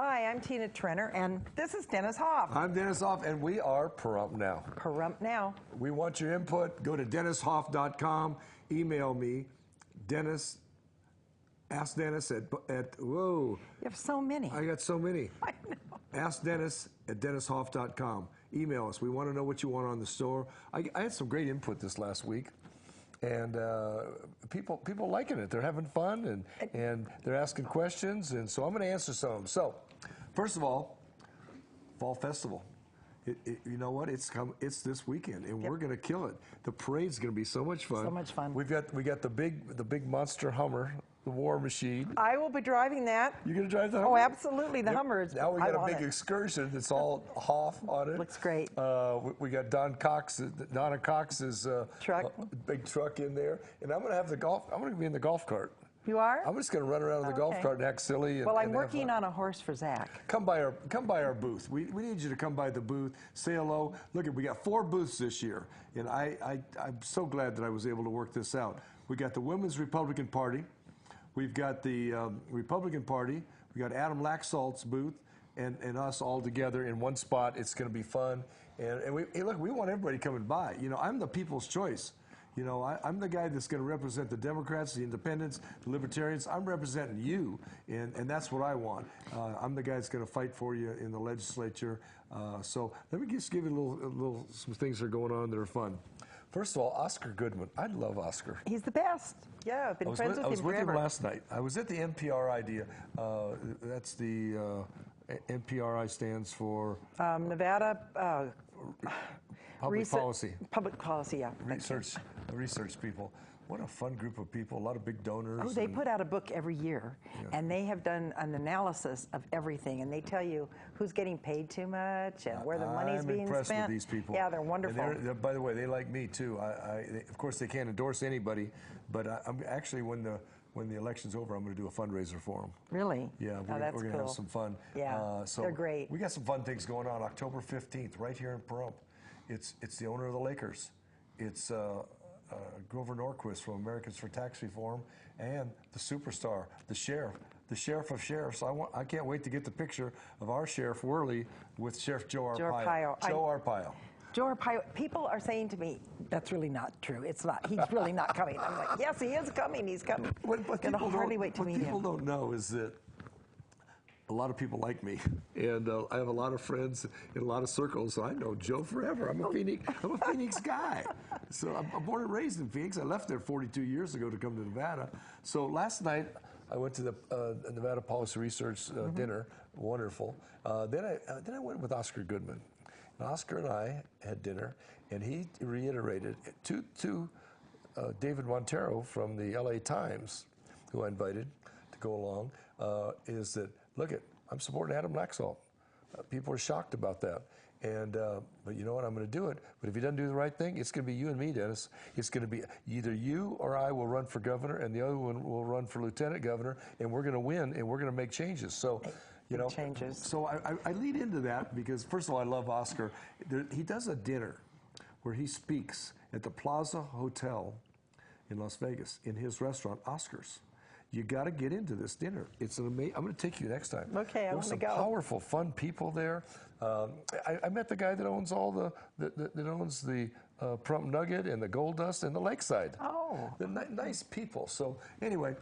Hi, I'm Tina Trenner, and this is Dennis Hoff. I'm Dennis Hoff, and we are Pahrump Now. Pahrump Now. We want your input. Go to DennisHoff.com. Email me, Dennis. Ask Dennis at whoa. You have so many. I got so many. I know. Ask Dennis at DennisHoff.com. Email us. We want to know what you want on the store. I had some great input this last week. And people liking it. They're having fun, and they're asking questions, and so I'm going to answer some of them. So, first of all, Fall Festival. You know what? It's this weekend, and we're going to kill it. The parade's going to be so much fun. So much fun. We got the big monster Hummer, the War Machine. I will be driving that. You're going to drive the Hummer? Oh, absolutely, the Hummer. Now we got a big excursion that's all Hoff on it. Looks great. We got Donna Cox's truck, big truck in there, and I'm going to have the golf. I'm going to be in the golf cart. You are? I'm just going to run around in the golf cart and act silly. Well, I'm working on a horse for Zach. Come by our booth. We need you to come by the booth, say hello. Look, we got 4 booths this year, and I'm so glad that I was able to work this out. We got the Women's Republican Party. We've got the Republican Party. We got Adam Laxalt's booth and us all together in one spot. It's going to be fun. And hey, look, we want everybody coming by. You know, I'm the people's choice. You know, I'm the guy that's going to represent the Democrats, the Independents, the Libertarians. I'm representing you, and that's what I want. I'm the guy that's going to fight for you in the legislature. So let me just give you some things that are going on that are fun. First of all, Oscar Goodman. I love Oscar. He's the best. Yeah, I've been friends with him forever. I was with him last night. I was at the NPR idea. That's the NPRI stands for Nevada. Public Policy. Public Policy, yeah. Research people. What a fun group of people, a lot of big donors. Oh, they put out a book every year, and they have done an analysis of everything, and they tell you who's getting paid too much and where the money's being spent. I'm impressed with these people. Yeah, they're wonderful. And by the way, they like me too. Of course, they can't endorse anybody, but I'm actually, when the election's over, I'm going to do a fundraiser for them. Really? Yeah, we're going to have some fun. Yeah, so they're great. We got some fun things going on. October 15th, right here in Pahrump. It's the owner of the Lakers. It's Grover Norquist from Americans for Tax Reform, and the superstar, the sheriff of sheriffs. I can't wait to get the picture of our Sheriff Worley with Sheriff Joe Arpaio. Joe Arpaio. Joe Arpaio. People are saying to me, that's really not true. It's not. He's really not coming. I'm like, yes, he is coming. He's coming. What hardly wait to meet him. What people don't know is that a lot of people like me, and I have a lot of friends in a lot of circles, so I know Joe forever. I'm a Phoenix guy. So I'm born and raised in Phoenix. I left there 42 years ago to come to Nevada. So last night, I went to the Nevada Policy Research dinner. Wonderful. Then I went with Oscar Goodman. And Oscar and I had dinner, and he reiterated to David Montero from the LA Times, who I invited to go along, is that, look, I'm supporting Adam Laxalt. People are shocked about that. And but you know what? I'm going to do it. But if he doesn't do the right thing, it's going to be you and me, Dennis. It's going to be either you or I will run for governor, and the other one will run for lieutenant governor, and we're going to win, and we're going to make changes. So, you know, so I lead into that because, first of all, I love Oscar. He does a dinner where he speaks at the Plaza Hotel in Las Vegas in his restaurant, Oscar's. You got to get into this dinner. It's an amazing. I'm going to take you next time. Okay, I want to go. There's some powerful, fun people there. I met the guy that owns all that owns the Pahrump Nugget and the Gold Dust and the Lakeside. Oh, they're nice people. So anyway,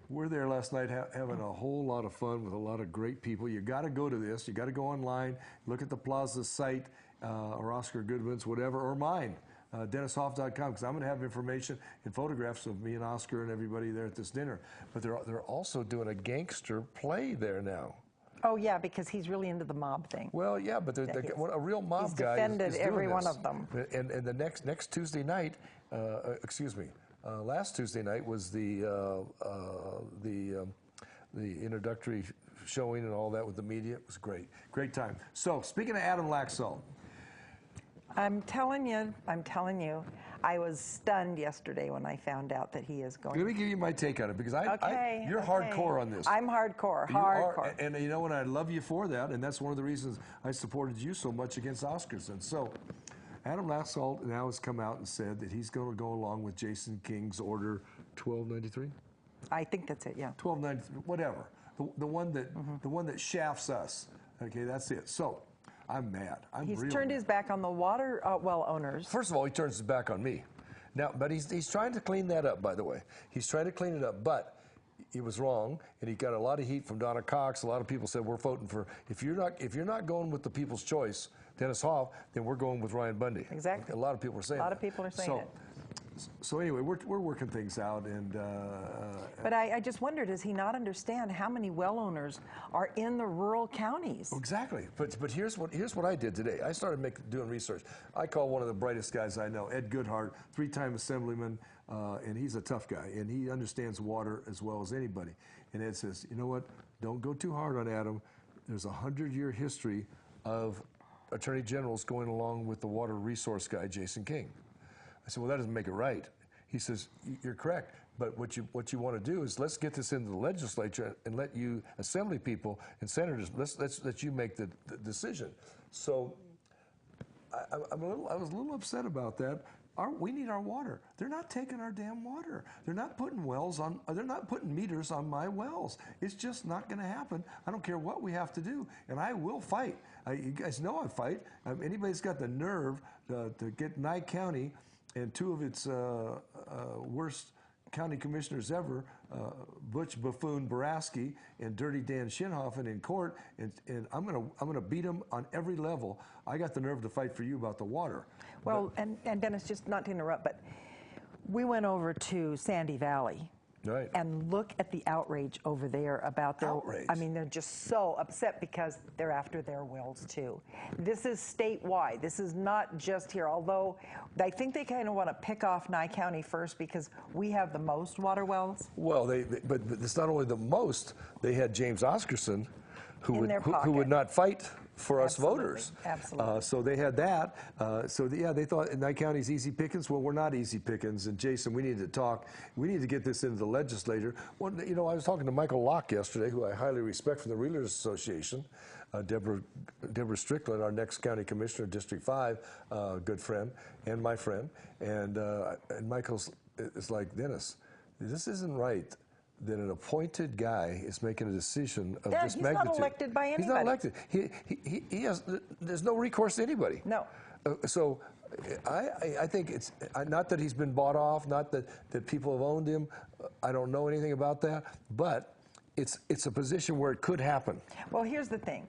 we're there last night having a whole lot of fun with a lot of great people. You got to go to this. You got to go online, look at the Plaza site or Oscar Goodman's, whatever, or mine. DennisHoff.com, because I'm going to have information and photographs of me and Oscar and everybody there at this dinner. But they're also doing a gangster play there now. Oh yeah, because he's really into the mob thing. Well, yeah, but a real mob guy defended is every doing one this. of them. And the next Tuesday night, last Tuesday night was the introductory showing and all that with the media. It was great time. So speaking of Adam Laxalt. I'm telling you, I was stunned yesterday when I found out that he is going. Let me give you my take on it, because you're hardcore on this. I'm hardcore. And you know, and I love you for that, and that's one of the reasons I supported you so much against Oscars. And so, Adam Laxalt now has come out and said that he's going to go along with Jason King's Order 1293. I think that's it, yeah. 1293, whatever. the one that shafts us. Okay, that's it. So I'm mad. He's turned his back on the water well owners. First of all, he turns his back on me. Now, but he's trying to clean that up, by the way. He's trying to clean it up, but he was wrong, and he got a lot of heat from Donna Cox. A lot of people said we're voting for, if you're not going with the people's choice, Dennis Hoff, then we're going with Ryan Bundy. Exactly. A lot of people are saying that. A lot of people are saying it. So anyway, we're working things out, and but I just wonder, does he not understand how many well owners are in the rural counties? Exactly. But here's what I did today. I started doing research. I called one of the brightest guys I know, Ed Goodhart, 3-time assemblyman, and he's a tough guy, and he understands water as well as anybody. And Ed says, you know what? Don't go too hard on Adam. There's a 100-year history of attorney generals going along with the water resource guy, Jason King. I said, well, that doesn't make it right. He says, you're correct, but what you want to do is let's get this into the legislature and let you assembly people and senators, let's let you make the decision. So I was a little upset about that. We need our water. They're not taking our damn water. They're not putting they're not putting meters on my wells. It's just not going to happen. I don't care what we have to do, and I will fight. You guys know I fight. Anybody's got the nerve to get Nye County and 2 of its worst county commissioners ever, Butch Buffoon Boraski and Dirty Dan Shinhoffen in court, and I'm gonna beat them on every level. I got the nerve to fight for you about the water. Well, and Dennis, just not to interrupt, but we went over to Sandy Valley. Right. And look at the outrage over there about their outrage. I mean, they're just so upset because they're after their wells too. This is statewide. This is not just here, although I think they kind of want to pick off Nye County first because we have the most water wells. Well, but it's not only the most. They had James Oscarson, who would not fight for us voters. Absolutely. So they had that. They thought Nye County's easy pickings. Well, we're not easy pickings. And Jason, we need to talk. We need to get this into the legislature. Well, I was talking to Michael Locke yesterday, who I highly respect from the Realtors Association. Deborah Strickland, our next county commissioner, District 5, good friend, and my friend. And Michael's is like, Dennis, this isn't right. That an appointed guy is making a decision of this magnitude. He's not elected by anybody. He's not elected. He has. There's no recourse to anybody. No. So, I think it's not that he's been bought off, not that people have owned him. I don't know anything about that, but it's a position where it could happen. Well, here's the thing.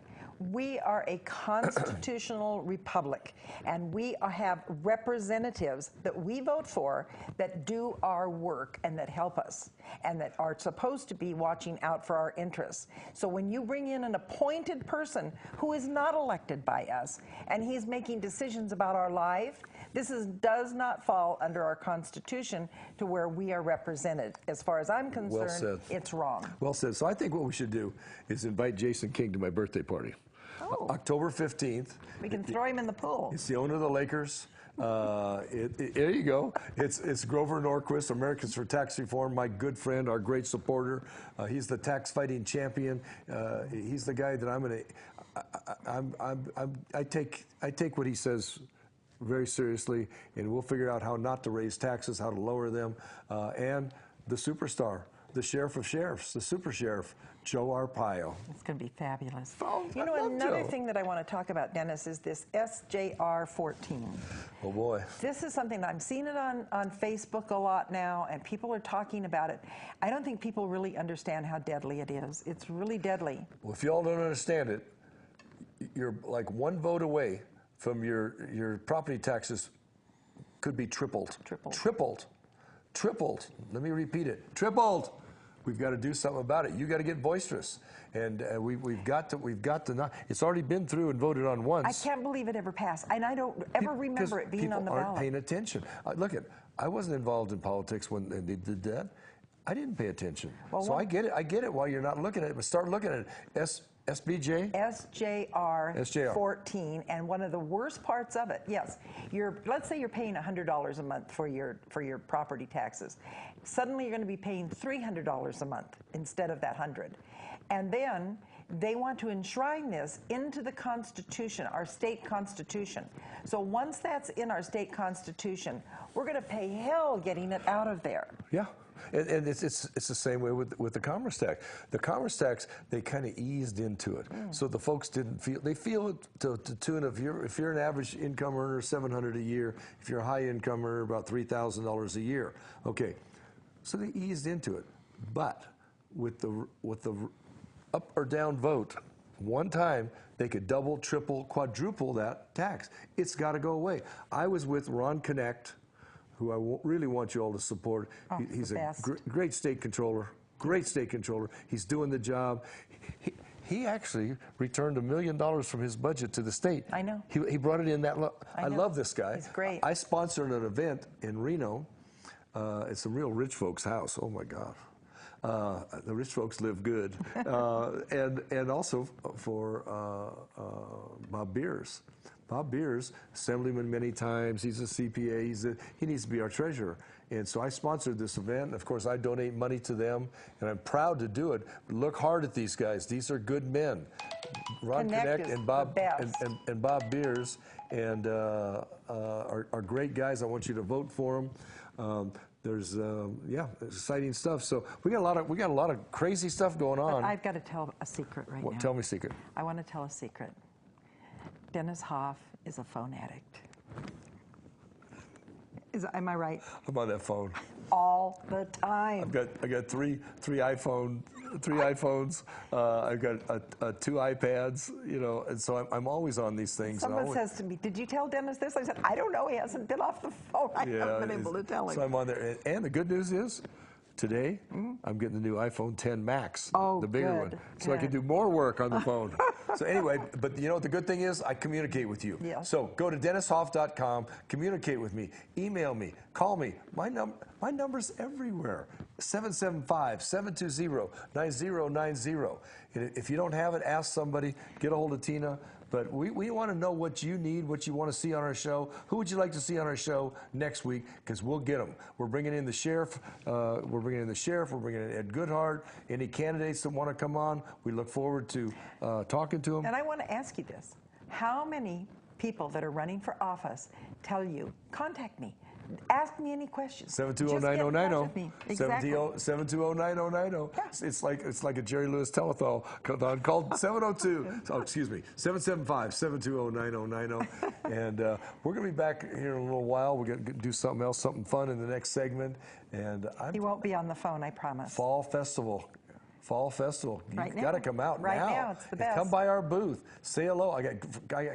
We are a constitutional republic, and we have representatives that we vote for that do our work and that help us and that are supposed to be watching out for our interests. So when you bring in an appointed person who is not elected by us and he's making decisions about our life, this does not fall under our Constitution to where we are represented. As far as I'm concerned, Well said. It's wrong. Well said. So I think what we should do is invite Jason King to my birthday party. Oh. October 15th. We can throw him in the pool. It's the owner of the Lakers. There you go. It's Grover Norquist, Americans for Tax Reform, my good friend, our great supporter. He's the tax fighting champion. He's the guy that I take what he says very seriously, and we'll figure out how not to raise taxes, how to lower them, and the superstar, the sheriff of sheriffs, the super sheriff, Joe Arpaio. It's going to be fabulous. Oh, you know, I love another Joe. thing that I want to talk about, Dennis, is this SJR 14. Oh, boy. This is something that I'm seeing it on Facebook a lot now, and people are talking about it. I don't think people really understand how deadly it is. It's really deadly. Well, if you all don't understand it, you're like one vote away from your property taxes could be tripled. Tripled. Let me repeat it. Tripled. We've got to do something about it. You got to get boisterous, and we've got to not. It's already been through and voted on once. I can't believe it ever passed, and I don't ever remember it being on the ballot. People aren't paying attention. Look, I wasn't involved in politics when they did that. I didn't pay attention. Well, so I get it. I get it. While you're not looking at it, but start looking at it. SJR 14, and one of the worst parts of it, yes, let's say you're paying $100 a month for your property taxes. Suddenly you're going to be paying $300 a month instead of that $100. And then they want to enshrine this into the Constitution, our state Constitution. So once that's in our state Constitution, we're going to pay hell getting it out of there. Yeah. And it's the same way with the commerce tax. The commerce tax, they kind of eased into it, so the folks didn't feel. They feel it to the tune of if you're an average income earner, $700 a year. If you're a high income earner, about $3,000 a year. Okay, so they eased into it, but with the up or down vote, one time they could double, triple, quadruple that tax. It's got to go away. I was with Ron Connect, who I really want you all to support. He's a great state controller. Great state controller. He's doing the job. He actually returned $1 million from his budget to the state. I know. He brought it in that. I love this guy. He's great. I sponsored an event in Reno. It's a real rich folks' house. Oh my God. The rich folks live good, and also for Bob Beers. Bob Beers, assemblyman many times. He's a CPA. He needs to be our treasurer. And so I sponsored this event. Of course, I donate money to them, and I'm proud to do it. But look hard at these guys. These are good men. Ron Connect and Bob and Bob Beers, and are great guys. I want you to vote for them. There's exciting stuff. So we got a lot of crazy stuff going on. But I've got to tell a secret right now. Tell me a secret. I want to tell a secret. Dennis Hoff is a phone addict. Am I right? I'm on that phone all the time. I got three iPhones. I've got 2 iPads. You know, and so I'm always on these things. Someone says to me, "Did you tell Dennis this?" I said, "I don't know. He hasn't been off the phone. I haven't been able to tell him." So I'm on there, and the good news is, today I'm getting the new iPhone 10 Max, the bigger one, so I can do more work on the phone. So anyway, but you know what the good thing is? I communicate with you. Yeah. So go to DennisHoff.com, communicate with me, email me, call me. My number's everywhere. 775-720-9090. And if you don't have it, ask somebody, get a hold of Tina. But we want to know what you need, what you want to see on our show. Who would you like to see on our show next week? Because we'll get them. We're bringing in the sheriff. We're bringing in Ed Goodhart. Any candidates that want to come on, we look forward to talking to them. And I want to ask you this. How many people that are running for office tell you, contact me? Ask me any questions. 720-9090. Exactly. 720-9090. Yeah. It's like a Jerry Lewis telethon called 775-720-9090. And we're going to be back here in a little while. We're going to do something else, something fun in the next segment. And he won't be on the phone, I promise. Fall Festival. You've got to come out now. Right now, it's the best. Come by our booth. Say hello. I got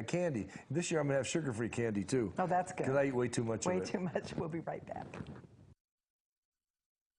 candy. This year I'm going to have sugar-free candy, too. Oh, that's good. Because I eat way too much of it. Way too much. We'll be right back.